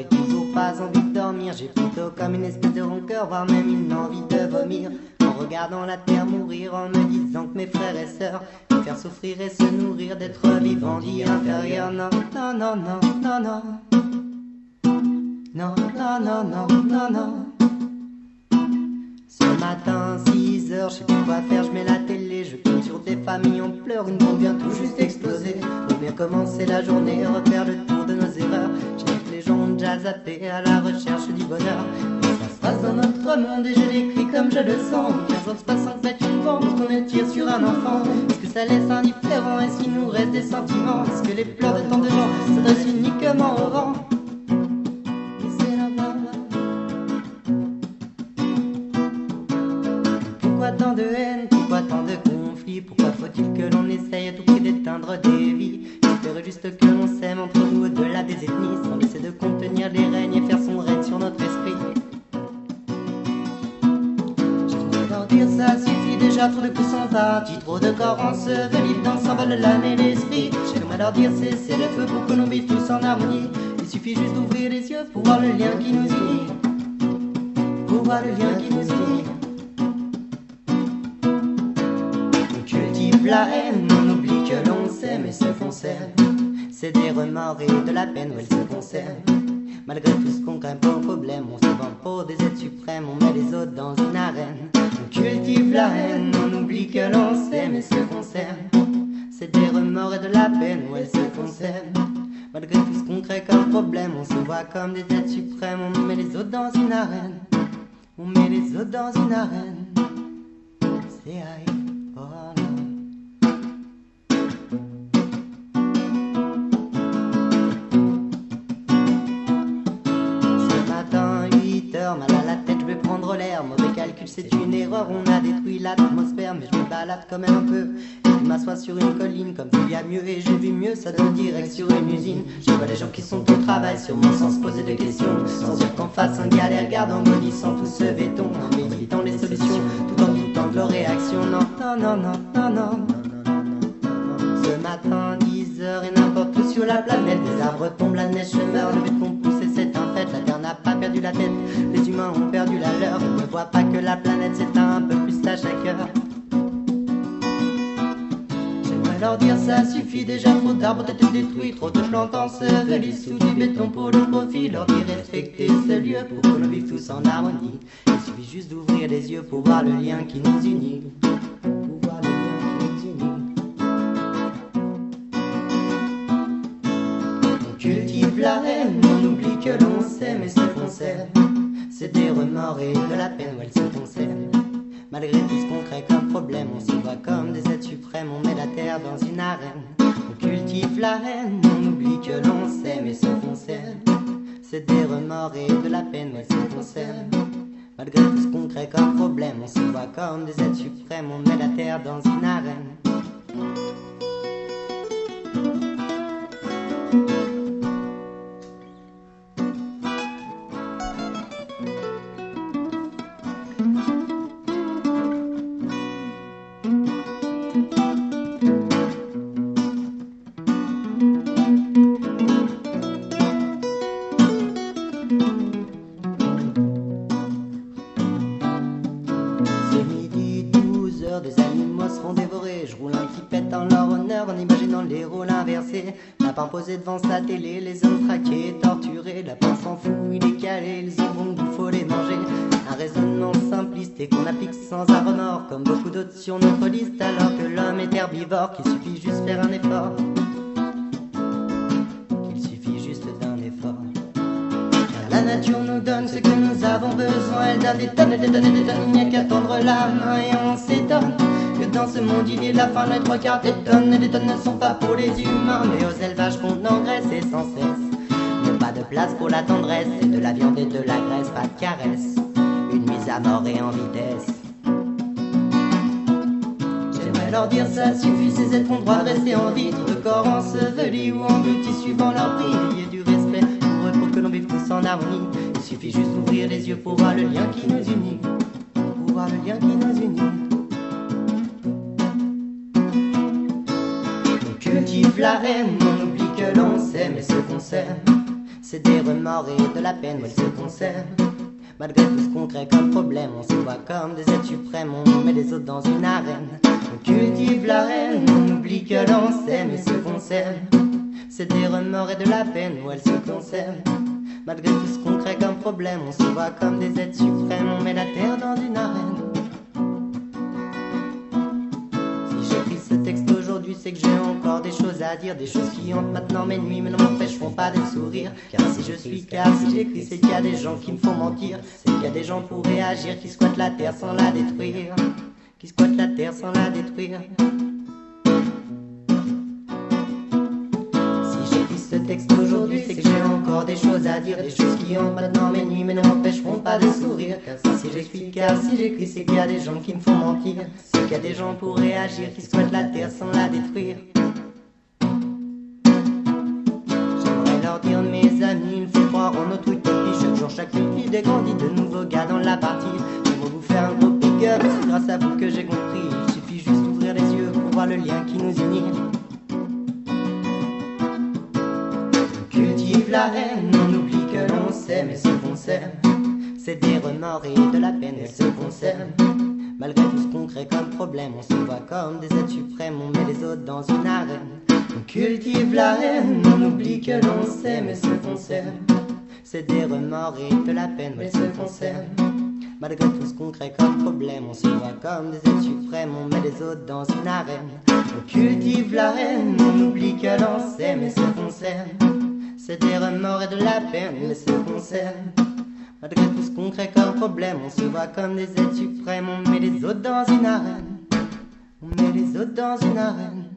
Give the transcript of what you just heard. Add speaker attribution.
Speaker 1: et toujours pas envie de dormir. J'ai plutôt comme une espèce de rancœur, voire même une envie de vomir, en regardant la terre mourir, en me disant que mes frères et sœurs faire souffrir et se nourrir d'être vivants, vie inférieure. Non, non, non, non, non, non. Non, non, non, non, non, non. Ce matin, 6 heures, je sais plus quoi faire, je mets la télé, je tombe sur des familles en pleurs, une bombe vient tout juste exploser. Faut bien commencer la journée, refaire le tour de nos erreurs. Je sais que les gens ont déjà zappé à la recherche du bonheur. Mais ça se passe dans notre monde et je l'écris comme je le sens. 15 ans se passent en fait une bombe qu'on ne tire sur un enfant. Est-ce que ça laisse indifférent? Est-ce qu'il nous reste des sentiments? Est-ce que les pleurs de tant de gens s'adressent uniquement au vent? Pourquoi tant de haine, pourquoi tant de conflits? Pourquoi faut-il que l'on essaye à tout prix d'éteindre des vies? J'espère juste que l'on s'aime entre nous au-delà des ethnies, sans laisser de contenir les règnes et faire son règne sur notre esprit. J'aimerais leur dire ça suffit déjà, trop de coups sont partis, trop de corps ensevelis dans s'envole l'âme et l'esprit. J'aimerais leur dire cessez le feu pour que l'on vive tous en harmonie. Il suffit juste d'ouvrir les yeux pour voir le lien qui nous unit, pour voir le lien qui nous unit. La haine, on oublie que l'on s'aime et se concerne. C'est des remords et de la peine où elle se concerne. Malgré tout ce qu'on craint pas au problème, on se vend pour des êtres suprêmes, on met les autres dans une arène. On cultive la haine, on oublie que l'on s'aime et se concerne. C'est des remords et de la peine où elle se concerne. Malgré tout ce qu'on crée comme problème, on se voit comme des êtres suprêmes, on met les autres dans une arène. On met les autres dans une arène. C'est aïe, oh non. Mal à la tête, je vais prendre l'air. Mauvais calcul, c'est une erreur. On a détruit l'atmosphère, mais je me balade quand même un peu. Et je m'assois sur une colline, comme s'il y a mieux et j'ai vu mieux. Ça donne direct sur une usine. Je vois les gens qui sont au travail, sûrement sans se poser de questions, sans dire qu'en face un galère garde en maudissant tout ce béton, en méditant les solutions, tout en doutant de leurs réactions. Non, non, non, non, non, non. Ce matin, 10 heures et n'importe où sur la planète, des arbres tombent, la neige se meurt, le béton pousse et c'est un fait. La terre n'a pas perdu la tête, les humains ont perdu la leur. Ils ne voient pas que la planète s'éteint un peu plus à chaque heure. J'aimerais leur dire ça suffit déjà, trop d'arbres ont été détruits, trop de plantes ensevelies sous du béton pour le profit. Leur dire respecter ce lieu pour que l'on vive tous en harmonie. Il suffit juste d'ouvrir les yeux pour voir le lien qui nous unit. Cultive la haine, on oublie que l'on s'aime et se concerne. C'est des remords et de la peine où elle se concerne. Malgré tout ce qu'on crée comme problème, on se voit comme des êtres suprêmes, on met la terre dans une arène. On cultive la haine, on oublie que l'on s'aime et se concerne. C'est des remords et de la peine où elle se concerne. Malgré tout ce qu'on crée comme problème, on se voit comme des êtres suprêmes, on met la terre dans une arène. Des animaux seront dévorés. Je roule un petit pet en leur honneur en imaginant les rôles inversés. Lapin posé devant sa télé, les hommes traqués, torturés. Lapin s'en fout, il est calé, les hommes vont faut les manger. Un raisonnement simpliste et qu'on applique sans un remords, comme beaucoup d'autres sur notre liste, alors que l'homme est herbivore, qu'il suffit juste faire un effort. Qu'il suffit juste d'un effort. Car la nature nous donne ce que nous avons besoin. Elle donne des tonnes et des tonnes et des tonnes. Il n'y a qu'à tendre la main et on s'étonne que dans ce monde il y ait la fin. Les 3/4 des tonnes et des tonnes ne sont pas pour les humains, mais aux élevages qu'on engraisse et sans cesse. Il n'y a pas de place pour la tendresse, et de la viande et de la graisse, pas de caresse. Une mise à mort et en vitesse. J'aimerais leur dire ça suffit, ces êtres ont droit de rester en vie. Trop de corps ensevelis ou engloutis suivant leur prix. Il y a du respect pour eux pour que l'on vive tous en harmonie. Il suffit juste d'ouvrir les yeux pour voir le lien qui nous unit. Pour voir le lien qui nous unit. On cultive la haine, on oublie que l'on s'aime et se concerne. C'est des remords et de la peine où elles se conservent. Malgré tout ce qu'on crée comme problème, on se voit comme des êtres suprêmes. On met les autres dans une arène, on cultive la reine, on oublie que l'on s'aime et se conserve. C'est des remords et de la peine où elles se conservent. Malgré tout ce qu'on crée comme problème, on se voit comme des êtres suprêmes. On met la terre dans une arène. Si j'écris ce texte aujourd'hui, c'est que j'ai encore des choses à dire, des choses qui hantent maintenant mes nuits, mais ne m'empêcheront pas de sourire. Car si j'écris, c'est qu'il y a des gens qui me font mentir. C'est qu'il y a des gens pour réagir, qui squattent la terre sans la détruire. Qui squattent la terre sans la détruire. Si j'écris ce texte aujourd'hui, c'est que j'ai encore des choses à dire, des choses qui hantent maintenant mes nuits, mais ne m'empêcheront pas de sourire. Car si j'écris, c'est qu'il y a des gens qui me font mentir. C'est qu'il y a des gens pour réagir, qui squattent la terre sans la détruire. J'aimerais leur dire, mes amis, il faut croire en notre utopie. Chaque jour, chaque nuit, des grandit de nouveaux gars dans la partie. J'aimerais vous faire un gros big up, c'est grâce à vous que j'ai compris. Il suffit juste d'ouvrir les yeux pour voir le lien qui nous unit. On cultive la haine, on oublie que l'on s'aime et se conserve. C'est des remords et de la peine, elles se conservent. Malgré tout ce qu'on crée comme problème, on se voit comme des êtres suprêmes. On met les autres dans une arène, on cultive la haine, on oublie que l'on s'aime et se conserve. C'est des remords et de la peine, elles se conservent. Malgré tout ce qu'on crée comme problème, on se voit comme des êtres suprêmes. On met les autres dans une arène, on cultive la haine, on oublie que l'on s'aime et se conserve. C'est des remords et de la peine, elles se conservent. Malgré tout ce qu'on crée comme problème, on se voit comme des êtres suprêmes. On met les autres dans une arène, on met les autres dans une arène.